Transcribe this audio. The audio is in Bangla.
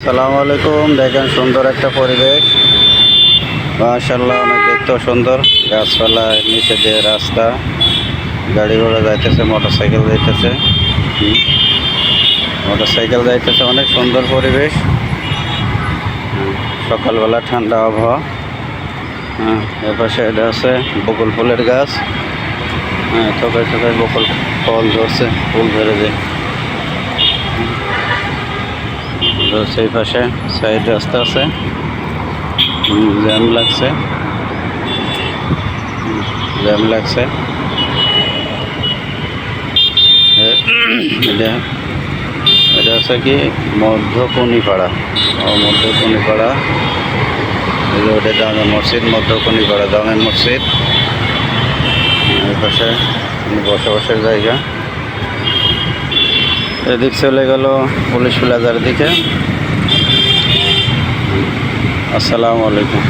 আসসালামু আলাইকুম। দেখেন সুন্দর একটা পরিবেশ, মাশাআল্লাহ অনেক দেখতেও সুন্দর। গাছপালা, নিচে দিয়ে রাস্তা, গাড়ি ঘোড়া যাইতেছে, মোটরসাইকেল যাইতেছে, অনেক সুন্দর পরিবেশ। সকালবেলা ঠান্ডা আবহাওয়া। এপাশে এটা আছে বকুল ফুলের গাছ। থোকায় থোকায় বকুল ফল ধরছে, ফুল ধরে যায়। সেই পাশে সাইড রাস্তা আছে, জ্যাম লাগছে। এটা হচ্ছে কি মধ্যকণিপাড়া। ওটা জামে মসজিদ, মধ্যকণিপাড়া জামে মসজিদ। এই পাশে বসবাসের জায়গা। এদিক চলে গেল পুলিশ প্লাজার দিকে। আসসালামু আলাইকুম।